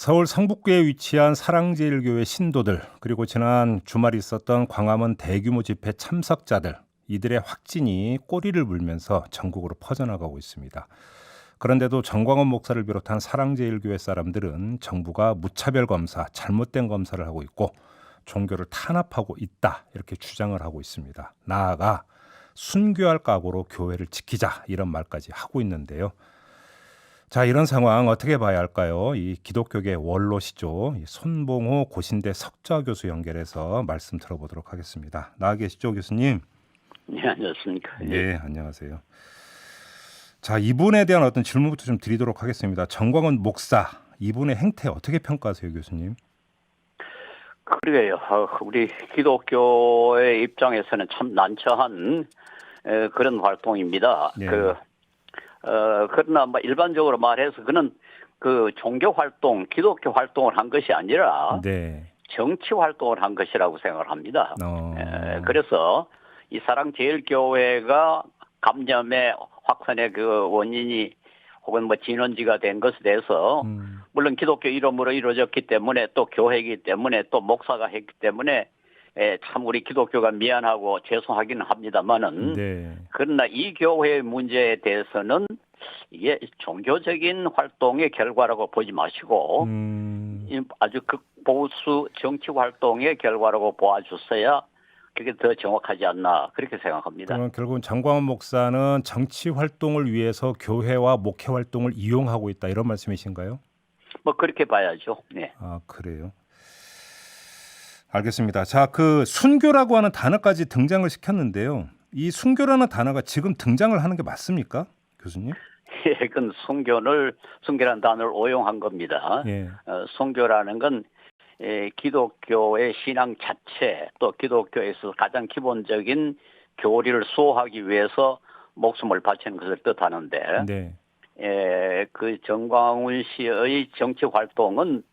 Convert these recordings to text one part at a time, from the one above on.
서울 성북구에 위치한 사랑제일교회 신도들 그리고 지난 주말 있었던 광화문 대규모 집회 참석자들 이들의 확진이 꼬리를 물면서 전국으로 퍼져나가고 있습니다. 그런데도 정광훈 목사를 비롯한 사랑제일교회 사람들은 정부가 무차별 검사, 잘못된 검사를 하고 있고 종교를 탄압하고 있다 이렇게 주장을 하고 있습니다. 나아가 순교할 각오로 교회를 지키자 이런 말까지 하고 있는데요. 자, 이런 상황 어떻게 봐야 할까요? 이 기독교계 원로시죠. 손봉호 고신대 석좌 교수 연결해서 말씀 들어보도록 하겠습니다. 나와 계시죠, 교수님? 네, 안녕하십니까. 네, 안녕하세요. 자, 이분에 대한 어떤 질문부터 좀 드리도록 하겠습니다. 정광훈 목사, 이분의 행태 어떻게 평가하세요, 교수님? 그러게요. 우리 기독교의 입장에서는 참 난처한 그런 활동입니다. 네. 그러나 뭐 일반적으로 말해서 그는 그 종교 활동, 기독교 활동을 한 것이 아니라 네. 정치 활동을 한 것이라고 생각을 합니다. 그래서 이 사랑제일교회가 감염의 확산의 그 원인이 혹은 뭐 진원지가 된 것에 대해서 물론 기독교 이름으로 이루어졌기 때문에 또 교회이기 때문에 또 목사가 했기 때문에 참 우리 기독교가 미안하고 죄송하기는 합니다만은 네. 그러나 이 교회의 문제에 대해서는 이게 종교적인 활동의 결과라고 보지 마시고 아주 극보수 정치 활동의 결과라고 보아주셔야 그게 더 정확하지 않나 그렇게 생각합니다. 그러면 결국은 정광훈 목사는 정치 활동을 위해서 교회와 목회 활동을 이용하고 있다 이런 말씀이신가요? 뭐 그렇게 봐야죠. 네. 아, 그래요. 알겠습니다. 자, 그 순교라고 하는 단어까지 등장을 시켰는데요. 이 순교라는 단어가 지금 등장을 하는 게 맞습니까, 교수님? 예, 그건 순교라는 단어를 오용한 겁니다. 예. 순교라는 건 기독교의 신앙 자체 또 기독교에서 가장 기본적인 교리를 수호하기 위해서 목숨을 바치는 것을 뜻하는데 네. 그 정광훈 씨의 정치 활동은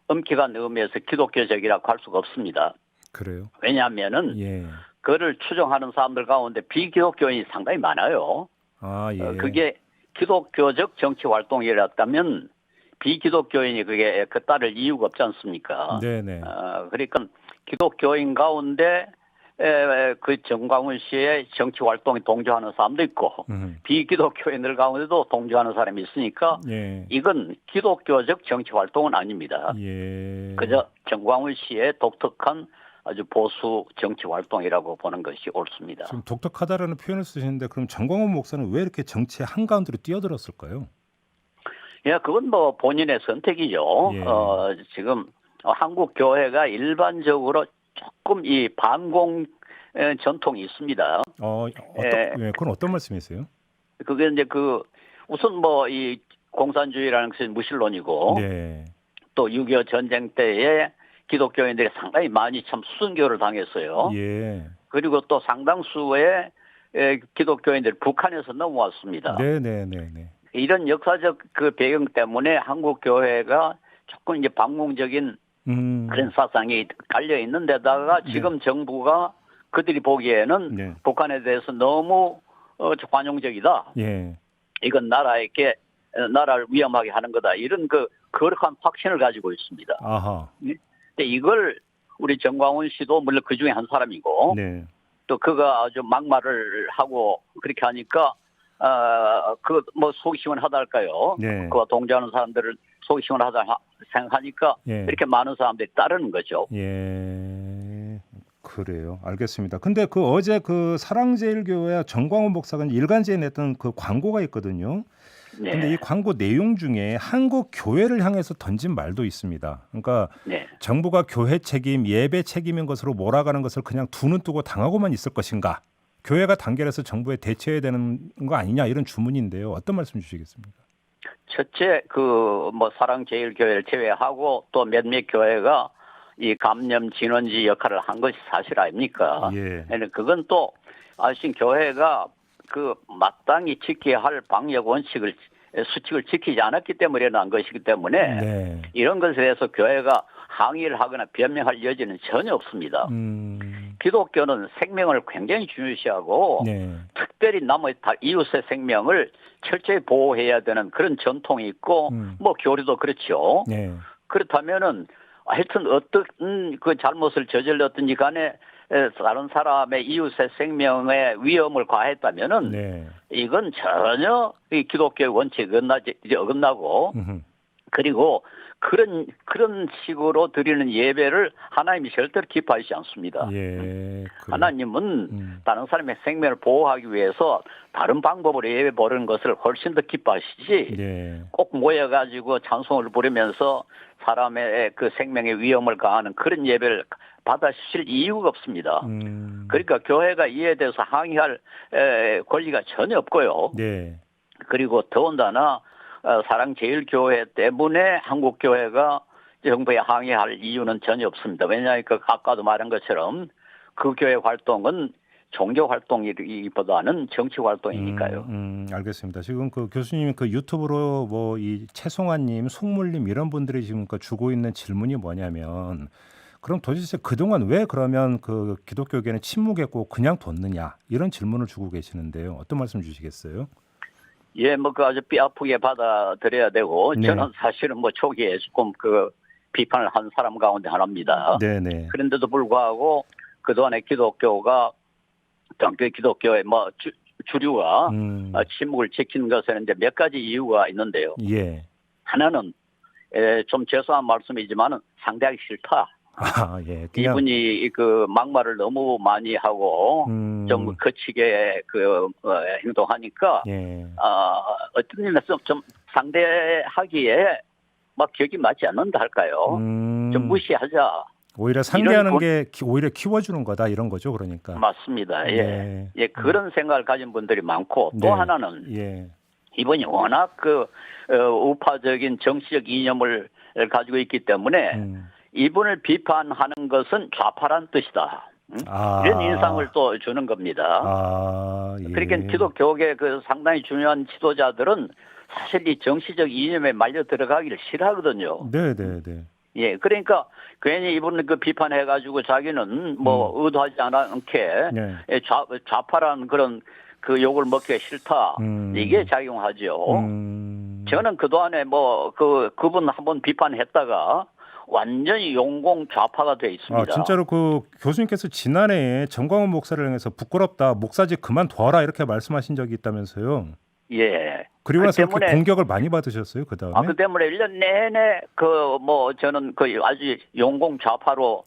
엄격한 의미에서 기독교적이라고 할 수가 없습니다. 그래요? 왜냐하면은 예. 그를 추종하는 사람들 가운데 비기독교인이 상당히 많아요. 아, 예. 그게 기독교적 정치 활동이었다면 비기독교인이 그게 그 따를 이유가 없지 않습니까? 네네. 그러니까 기독교인 가운데 그 정광훈 씨의 정치 활동에 동조하는 사람도 있고 비기독교인들 가운데도 동조하는 사람이 있으니까 예. 이건 기독교적 정치 활동은 아닙니다. 예. 그저 정광훈 씨의 독특한 아주 보수 정치 활동이라고 보는 것이 옳습니다. 지금 독특하다라는 표현을 쓰시는데 그럼 정광훈 목사는 왜 이렇게 정치의 한가운데로 뛰어들었을까요? 예, 그건 뭐 본인의 선택이죠. 예. 지금 한국 교회가 일반적으로 조금 이 반공 전통이 있습니다. 그건 어떤 말씀이세요? 그게 이제 우선 뭐 이 공산주의라는 것은 무신론이고 네. 또 6.25 전쟁 때에 기독교인들이 상당히 많이 참 순교를 당했어요. 예. 그리고 또 상당수의 기독교인들이 북한에서 넘어왔습니다. 네네네네. 이런 역사적 그 배경 때문에 한국 교회가 조금 이제 반공적인 그런 사상이 깔려 있는 데다가 지금 정부가 그들이 보기에는 북한에 대해서 너무 관용적이다. 예. 이건 나라를 위험하게 하는 거다. 이런 거룩한 확신을 가지고 있습니다. 아하. 근데 이걸 우리 정광훈 씨도 물론 그 중에 한 사람이고 네. 또 그가 아주 막말을 하고 그렇게 하니까 뭐 속이 시원하다 할까요? 네. 그와 동조하는 사람들을 속이 시원하다 생각하니까 이렇게 많은 사람들이 따르는 거죠. 예. 그래요. 알겠습니다. 근데 어제 사랑제일교회 정광훈 목사가 일간지에 냈던 그 광고가 있거든요. 네. 근데 이 광고 내용 중에 한국 교회를 향해서 던진 말도 있습니다. 그러니까 정부가 교회 책임, 예배 책임인 것으로 몰아가는 것을 그냥 두 눈 뜨고 당하고만 있을 것인가? 교회가 단결해서 정부에 대처해야 되는 거 아니냐 이런 주문인데요. 어떤 말씀 주시겠습니까? 첫째 뭐 사랑제일교회를 제외하고 또 몇몇 교회가 이 감염 진원지 역할을 한 것이 사실 아닙니까? 예. 그건 또 아신 교회가 마땅히 지켜야 할 방역 수칙을 지키지 않았기 때문에 일어난 것이기 때문에 이런 것에 대해서 교회가 항의를 하거나 변명할 여지는 전혀 없습니다. 기독교는 생명을 굉장히 중요시하고 특별히 남의 이웃의 생명을 철저히 보호해야 되는 그런 전통이 있고 뭐 교리도 그렇죠. 그렇다면은 하여튼 어떤 그 잘못을 저질렀든지 간에 다른 사람의 이웃의 생명에 위험을 가했다면은 네. 이건 전혀 이 기독교의 원칙에 어긋나고 그리고 그런 식으로 드리는 예배를 하나님이 절대로 기뻐하지 않습니다. 예. 하나님은 다른 사람의 생명을 보호하기 위해서 다른 방법으로 예배 보는 것을 훨씬 더 기뻐하시지. 네. 꼭 모여가지고 찬송을 부르면서 사람의 그 생명의 위험을 가하는 그런 예배를 받아주실 이유가 없습니다. 그러니까 교회가 이에 대해서 항의할 권리가 전혀 없고요. 네. 그리고 더군다나 사랑제일교회 때문에 한국교회가 정부에 항의할 이유는 전혀 없습니다. 왜냐하면 아까도 말한 것처럼 그 교회 활동은 종교 활동이기보다는 정치 활동이니까요. 알겠습니다. 지금 그 교수님이 그 유튜브로 뭐 이 최송환님, 송물님 이런 분들이 지금 주고 있는 질문이 뭐냐면, 그럼 도대체 그동안 왜 그러면 그 기독교계는 침묵했고 그냥 뒀느냐 이런 질문을 주고 계시는데요. 어떤 말씀 주시겠어요? 예, 뭐 그 아주 뼈 아프게 받아들여야 되고 네. 저는 사실은 뭐 초기에 조금 그 비판을 한 사람 가운데 하나입니다. 네네. 그런데도 불구하고 그동안에 기독교가 기독교의 뭐 주류가 침묵을 지킨 것에는 이제 몇 가지 이유가 있는데요. 예. 하나는 좀 죄송한 말씀이지만은 상대하기 싫다. 아, 예. 이분이 그 막말을 너무 많이 하고 좀 거치게 행동하니까 예. 어떤 일에서 좀 상대하기에 막 격이 맞지 않는다 할까요? 좀 무시하자. 오히려 상대하는 게 오히려 키워주는 거다 이런 거죠, 그러니까. 맞습니다. 예, 예, 그런 생각을 가진 분들이 많고 또 하나는 이분이 워낙 그 우파적인 정치적 이념을 가지고 있기 때문에 이분을 비판하는 것은 좌파란 뜻이다. 이런 인상을 또 주는 겁니다. 예. 그러니까 기독교계 그 상당히 중요한 지도자들은 사실 이 정치적 이념에 말려 들어가기를 싫어하거든요. 네네네. 예, 그러니까 괜히 이분을 그 비판해가지고 자기는 뭐 의도하지 않게 좌파라는 그런 그 욕을 먹기가 싫다. 이게 작용하죠. 저는 그동안에 뭐 그분 한번 비판했다가 완전히 용공 좌파가 돼 있습니다. 아, 진짜로 그 교수님께서 지난해에 정광훈 목사를 향해서 부끄럽다, 목사직 그만둬라 이렇게 말씀하신 적이 있다면서요. 예. 그리고 나서 그렇게 공격을 많이 받으셨어요, 그 다음에? 그 때문에 1년 내내 저는 아주 용공 좌파로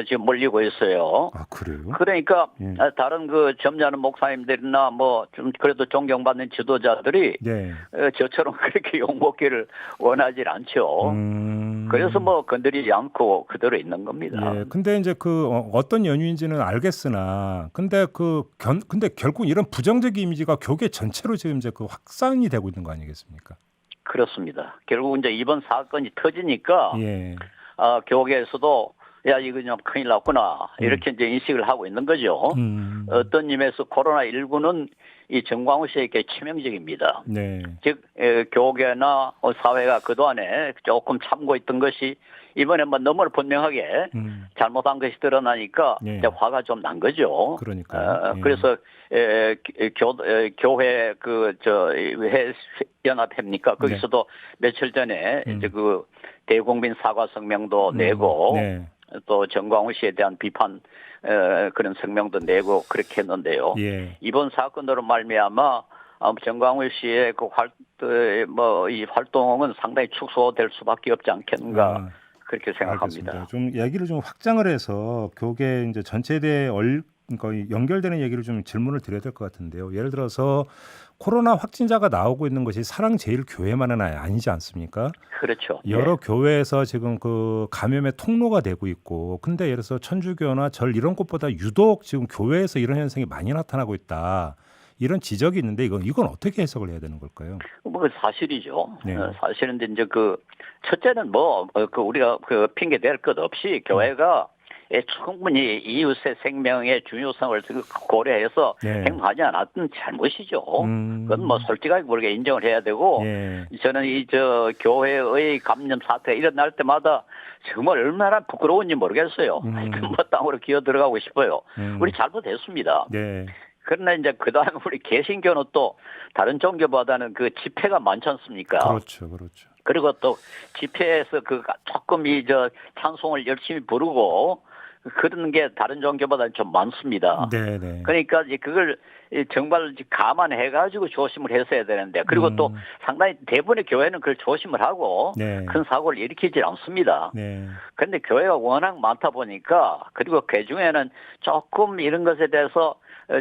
지금 몰리고 있어요. 아, 그래요? 그러니까 다른 그 점잖은 목사님들이나 뭐 좀 그래도 존경받는 지도자들이 저처럼 그렇게 욕먹기를 원하지 않죠. 그래서 뭐 건드리지 않고 그대로 있는 겁니다. 예. 근데 이제 어떤 연유인지는 알겠으나, 근데 결국 이런 부정적 이미지가 교계 전체로 지금 이제 확산이 되고 있는 거 아니겠습니까? 그렇습니다. 결국 이제 이번 사건이 터지니까 교계에서도 야 이거 좀 큰일 났구나 이렇게 이제 인식을 하고 있는 거죠. 어떤 의미에서 코로나19는 이 정광훈 씨에게 치명적입니다. 즉 교계나 사회가 그동안에 조금 참고했던 것이 이번에 뭐 너무 분명하게 잘못한 것이 드러나니까 이제 화가 좀 난 거죠. 그러니까. 그래서 교회 연합회입니까? 거기서도 며칠 전에 이제 그 대국민 사과 성명도 내고 또 정광훈 씨에 대한 비판 그런 성명도 내고 그렇게 했는데요. 이번 사건으로 말미암아 정광훈 씨의 이 활동은 상당히 축소될 수밖에 없지 않겠는가 그렇게 생각합니다. 알겠습니다. 좀 얘기를 좀 확장을 해서 교계 이제 전체에 대해 연결되는 얘기를 좀 질문을 드려야 될 것 같은데요. 예를 들어서 코로나 확진자가 나오고 있는 것이 사랑제일교회만은 아니지 않습니까? 그렇죠. 여러 교회에서 지금 그 감염의 통로가 되고 있고, 근데 예를 들어서 천주교나 절 이런 곳보다 유독 지금 교회에서 이런 현상이 많이 나타나고 있다. 이런 지적이 있는데 이건 어떻게 해석을 해야 되는 걸까요? 뭐 사실이죠. 사실은 이제 첫째는 우리가 핑계 댈 것 없이 교회가 충분히 이웃의 생명의 중요성을 고려해서 행하지 않았던 잘못이죠. 그건 뭐 솔직하게 모르게 인정을 해야 되고 저는 교회의 감염 사태가 일어날 때마다 정말 얼마나 부끄러운지 모르겠어요. 하여튼 뭐 땅으로 기어 들어가고 싶어요. 우리 잘못했습니다. 그러나 이제 그다음에 우리 개신교는 또 다른 종교보다는 그 집회가 많지 않습니까? 그렇죠. 그리고 또 집회에서 그 조금 찬송을 열심히 부르고 그런 게 다른 종교보다 좀 많습니다. 네네. 그러니까 이제 그걸 정말 감안해가지고 조심을 했어야 되는데, 그리고 또 상당히 대부분의 교회는 그걸 조심을 하고 네. 큰 사고를 일으키지 않습니다. 네. 그런데 교회가 워낙 많다 보니까, 그리고 그 중에는 조금 이런 것에 대해서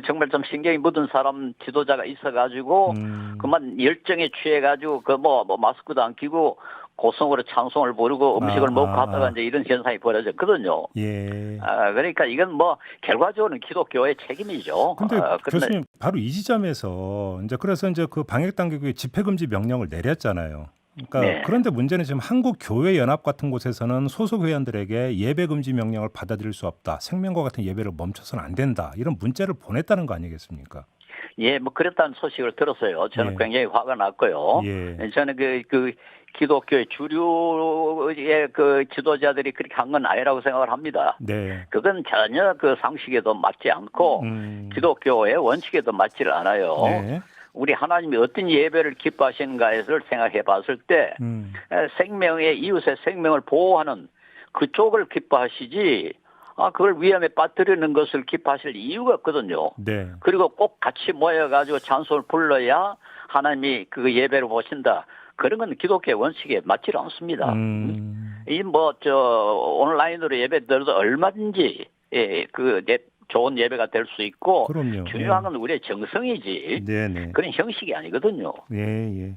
정말 좀 신경이 묻은 사람 지도자가 있어가지고 그만 열정에 취해가지고 그 뭐 마스크도 안 끼고 고성으로 찬송을 부르고 음식을 먹고 하다가 이제 이런 현상이 벌어졌거든요. 예. 그러니까 이건 뭐 결과적으로는 기독교의 책임이죠. 근데 교수님 바로 이 지점에서 이제 그래서 이제 그 방역 당국이 집회 금지 명령을 내렸잖아요. 그러니까 네. 그런데 문제는 지금 한국 교회 연합 같은 곳에서는 소속 회원들에게 예배 금지 명령을 받아들일 수 없다. 생명과 같은 예배를 멈춰서는 안 된다. 이런 문자를 보냈다는 거 아니겠습니까? 예, 뭐 그랬다는 소식을 들었어요. 저는 예. 굉장히 화가 났고요. 예. 저는 그 기독교의 주류의 그 지도자들이 그렇게 한 건 아니라고 생각을 합니다. 네. 그건 전혀 그 상식에도 맞지 않고 기독교의 원칙에도 맞지를 않아요. 네. 우리 하나님이 어떤 예배를 기뻐하시는가를 생각해 봤을 때 생명의 이웃의 생명을 보호하는 그쪽을 기뻐하시지 그걸 위험에 빠뜨리는 것을 기뻐하실 이유가 없거든요. 네. 그리고 꼭 같이 모여가지고 찬송을 불러야 하나님이 그 예배를 보신다. 그런 건 기독교의 원칙에 맞지 않습니다. 온라인으로 예배 드려도 얼마든지 좋은 예배가 될 수 있고, 그럼요. 중요한 건 우리의 정성이지. 네네. 그런 형식이 아니거든요. 예.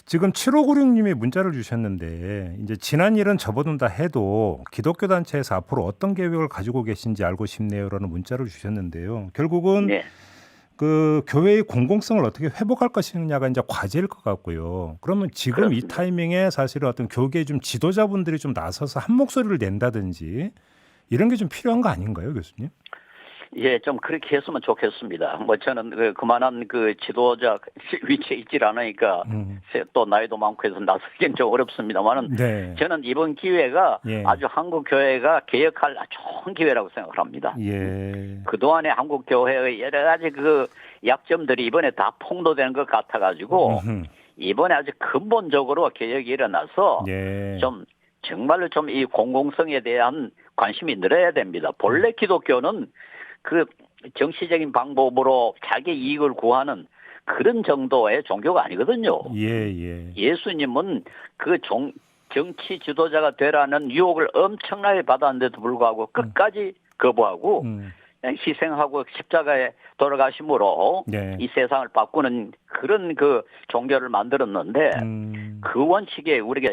지금 7596님이 문자를 주셨는데 이제 지난 일은 접어둔다 해도 기독교 단체에서 앞으로 어떤 계획을 가지고 계신지 알고 싶네요라는 문자를 주셨는데요. 결국은 네. 그 교회의 공공성을 어떻게 회복할 것이냐가 이제 과제일 것 같고요. 그러면 지금 그렇습니다. 이 타이밍에 사실은 어떤 교계 좀 지도자분들이 좀 나서서 한 목소리를 낸다든지 이런 게 좀 필요한 거 아닌가요, 교수님? 예, 좀 그렇게 했으면 좋겠습니다. 뭐 저는 그만한 그 지도자 위치에 있질 않으니까 또 나이도 많고 해서 나서기는 좀 어렵습니다만은 네. 저는 이번 기회가 예. 아주 한국 교회가 개혁할 아주 좋은 기회라고 생각을 합니다. 예. 그동안에 한국 교회의 여러 가지 그 약점들이 이번에 다 폭로되는 것 같아가지고 이번에 아주 근본적으로 개혁이 일어나서 예. 좀 정말로 좀 이 공공성에 대한 관심이 늘어야 됩니다. 본래 기독교는 그 정치적인 방법으로 자기 이익을 구하는 그런 정도의 종교가 아니거든요. 예. 예수님은 그 정치 지도자가 되라는 유혹을 엄청나게 받았는데도 불구하고 끝까지 거부하고 희생하고 십자가에 돌아가심으로 네. 이 세상을 바꾸는 그런 그 종교를 만들었는데 그 원칙에 우리가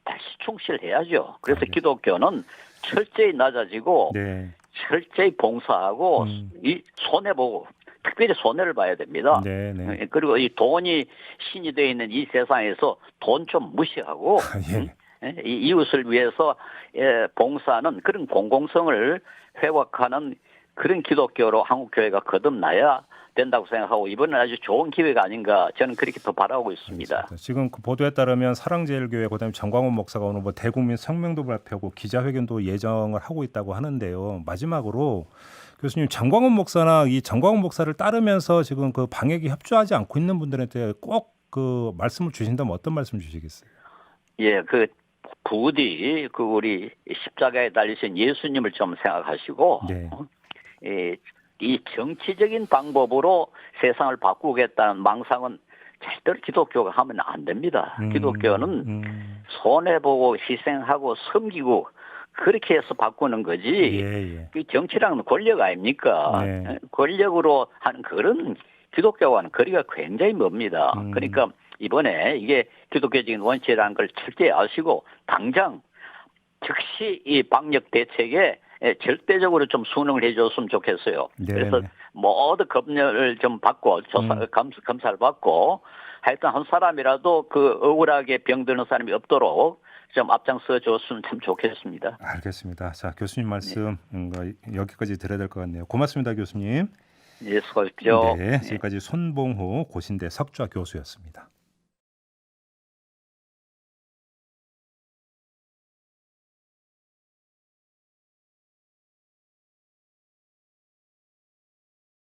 다시 충실해야죠. 그래서 기독교는 철저히 낮아지고 네. 철저히 봉사하고 이 손해보고 특별히 손해를 봐야 됩니다. 네. 그리고 이 돈이 신이 되어 있는 이 세상에서 돈 좀 무시하고 이 이웃을 위해서 봉사하는 그런 공공성을 회복하는 그런 기독교로 한국 교회가 거듭나야 된다고 생각하고 이번은 아주 좋은 기회가 아닌가 저는 그렇게 더 바라고 있습니다. 알겠습니다. 지금 그 보도에 따르면 사랑제일교회 그다음에 정광훈 목사가 오늘 뭐 대국민 성명도 발표하고 기자회견도 예정을 하고 있다고 하는데요. 마지막으로 교수님 정광훈 목사나 이 정광훈 목사를 따르면서 지금 그 방역에 협조하지 않고 있는 분들한테 꼭 그 말씀을 주신다면 어떤 말씀 주시겠어요? 예, 그 부디 그 우리 십자가에 달리신 예수님을 좀 생각하시고 네. 이 정치적인 방법으로 세상을 바꾸겠다는 망상은 절대로 기독교가 하면 안 됩니다. 기독교는 손해보고 희생하고 섬기고 그렇게 해서 바꾸는 거지. 그 정치랑은 권력 아닙니까? 네. 권력으로 하는 그런 기독교와는 거리가 굉장히 멉니다. 그러니까 이번에 이게 기독교적인 원칙이라는 걸 철저히 아시고 당장 즉시 이 방역 대책에 절대적으로 좀 순응을 해줬으면 좋겠어요. 그래서 모두 검열을 좀 받고 검사를 받고 하여튼 한 사람이라도 그 억울하게 병드는 사람이 없도록 좀 앞장서 줬으면 참 좋겠습니다. 알겠습니다. 자, 교수님 말씀 여기까지 들어야 될 것 같네요. 고맙습니다, 교수님. 예, 수고하십시오. 네, 지금까지 손봉호 고신대 석좌 교수였습니다.